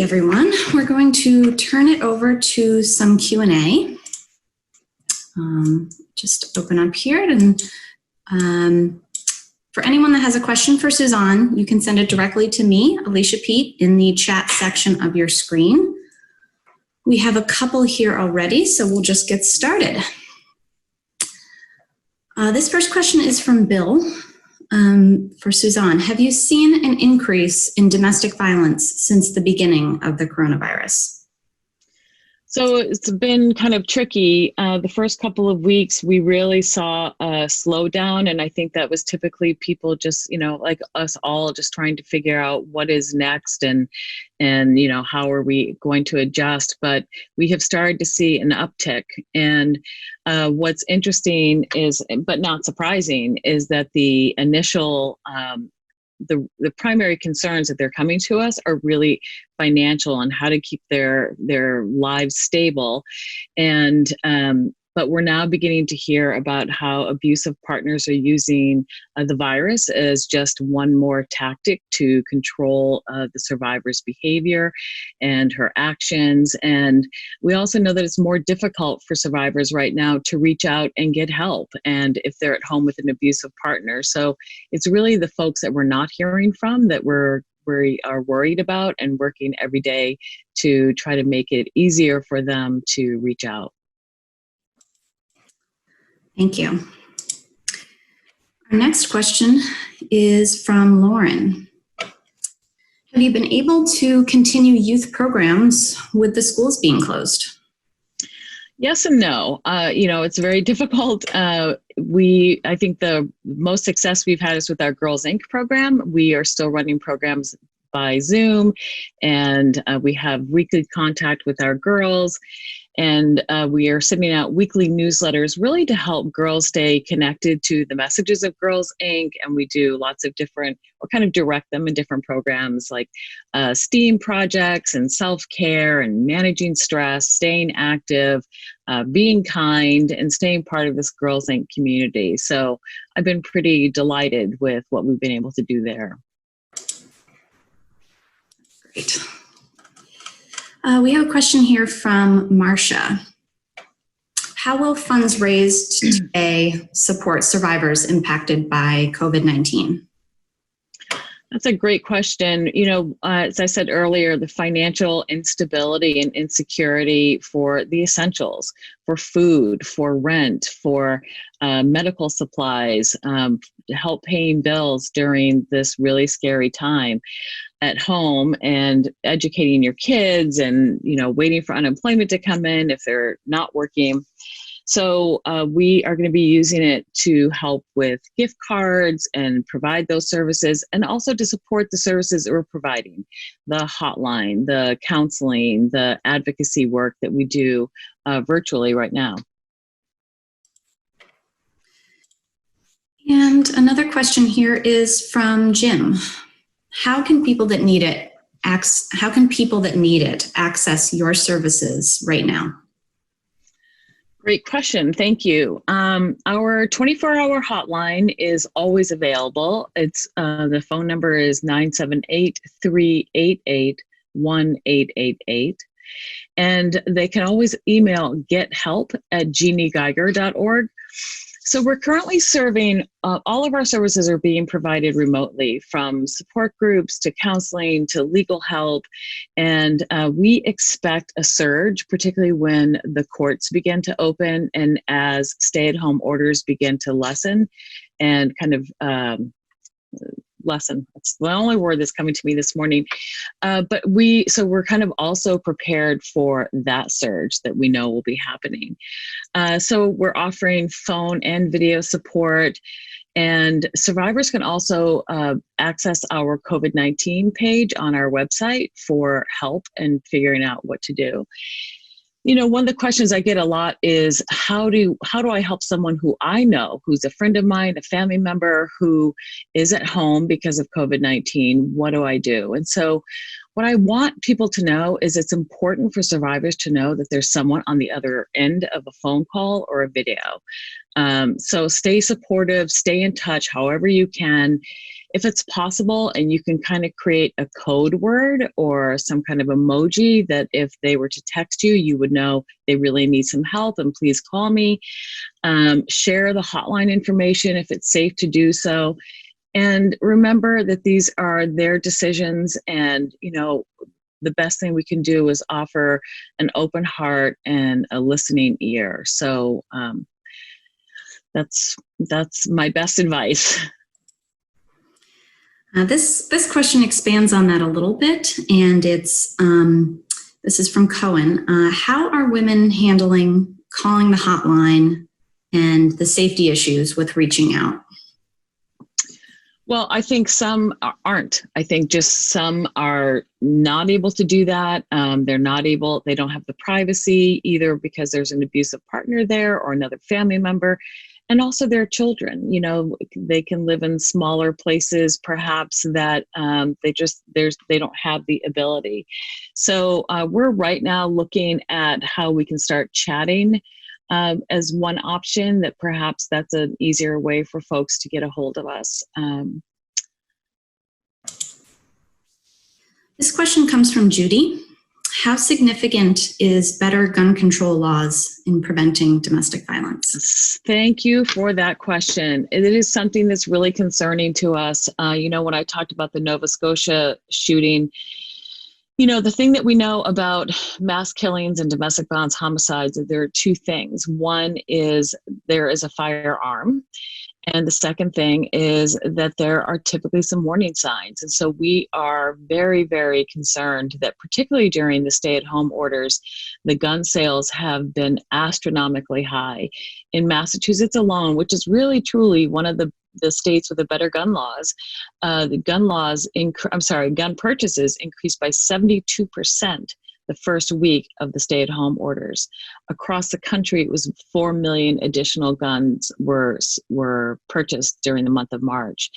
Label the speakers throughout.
Speaker 1: everyone. We're going to turn it over to some Q&A. Just open up here, and for anyone that has a question for Suzanne, you can send it directly to me, Alicia Pete, in the chat section of your screen. We have a couple here already, so we'll just get started. This first question is from Bill. For Suzanne, have you seen an increase in domestic violence since the beginning of the coronavirus?
Speaker 2: So it's been kind of tricky. The first couple of weeks, we really saw a slowdown. And I think that was typically people just, like us all, just trying to figure out what is next and how are we going to adjust. But we have started to see an uptick. And what's interesting is, but not surprising, is that the initial the primary concerns that they're coming to us are really financial and how to keep their lives stable. And but we're now beginning to hear about how abusive partners are using the virus as just one more tactic to control the survivor's behavior and her actions. And we also know that it's more difficult for survivors right now to reach out and get help, and if they're at home with an abusive partner. So it's really the folks that we're not hearing from that we are worried about, and working every day to try to make it easier for them to reach out.
Speaker 1: Thank you. Our next question is from Lauren. Have you been able to continue youth programs with the schools being closed?
Speaker 2: Yes and no. It's very difficult. I think the most success we've had is with our Girls Inc. program. We are still running programs by Zoom, and we have weekly contact with our girls. And we are sending out weekly newsletters really to help girls stay connected to the messages of Girls Inc. And we do lots of different, or kind of direct them in different programs like STEAM projects and self-care and managing stress, staying active, being kind, and staying part of this Girls Inc. community. So I've been pretty delighted with what we've been able to do there.
Speaker 1: Great. We have a question here from Marcia. How will funds raised today support survivors impacted by COVID-19?
Speaker 2: That's a great question. As I said earlier, the financial instability and insecurity for the essentials, for food, for rent, for medical supplies, to help paying bills during this really scary time at home, and educating your kids, and waiting for unemployment to come in if they're not working. So we are going to be using it to help with gift cards and provide those services, and also to support the services that we're providing, the hotline, the counseling, the advocacy work that we do virtually right now.
Speaker 1: And another question here is from Jim. How can people that need it access your services right now?
Speaker 2: Great question. Thank you. Our 24-hour hotline is always available. It's the phone number is 978-388-1888. And they can always email gethelp@jeanniegeiger.org. So we're currently serving, all of our services are being provided remotely, from support groups to counseling to legal help. And we expect a surge, particularly when the courts begin to open and as stay-at-home orders begin to lessen and kind of lessen. That's the only word that's coming to me this morning. But we're kind of also prepared for that surge that we know will be happening. So we're offering phone and video support, and survivors can also access our COVID-19 page on our website for help and figuring out what to do. One of the questions I get a lot is how do I help someone who I know, who's a friend of mine, a family member who is at home because of COVID-19? What do I do? And so what I want people to know is it's important for survivors to know that there's someone on the other end of a phone call or a video. So stay supportive, stay in touch however you can. If it's possible and you can kind of create a code word or some kind of emoji that if they were to text you, you would know they really need some help and please call me. Share the hotline information if it's safe to do so. And remember that these are their decisions, and, you know, the best thing we can do is offer an open heart and a listening ear. So that's my best advice.
Speaker 1: This question expands on that a little bit, and it's this is from Cohen. How are women handling calling the hotline and the safety issues with reaching out?
Speaker 2: Well, I think some aren't. I think just some are not able to do that. They're not able, they don't have the privacy either because there's an abusive partner there or another family member. And also their children, you know, they can live in smaller places perhaps that they don't have the ability. So we're right now looking at how we can start chatting as one option, that perhaps that's an easier way for folks to get a hold of us.
Speaker 1: This question comes from Judy. How significant is better gun control laws in preventing domestic violence?
Speaker 2: Thank you for that question. It is something that's really concerning to us. You know, when I talked about the Nova Scotia shooting, you know, the thing that we know about mass killings and domestic violence homicides, there are two things. One is there is a firearm. And the second thing is that there are typically some warning signs. And so we are very, very concerned that particularly during the stay-at-home orders, the gun sales have been astronomically high. In Massachusetts alone, which is really truly one of the states with the better gun laws, gun purchases increased by 72% the first week of the stay-at-home orders. Across the country, it was 4 million additional guns were purchased during the month of March.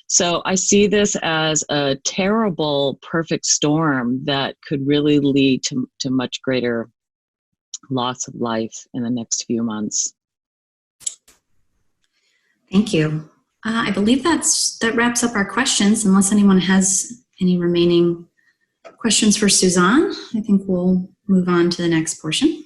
Speaker 2: So I see this as a terrible perfect storm that could really lead to much greater loss of life in the next few months.
Speaker 1: Thank you. I believe that wraps up our questions, unless anyone has any remaining questions for Suzanne. I think we'll move on to the next portion.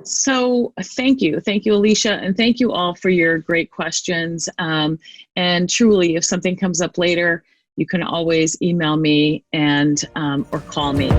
Speaker 2: So thank you, Alicia, and thank you all for your great questions. And truly, if something comes up later, you can always email me and or call me.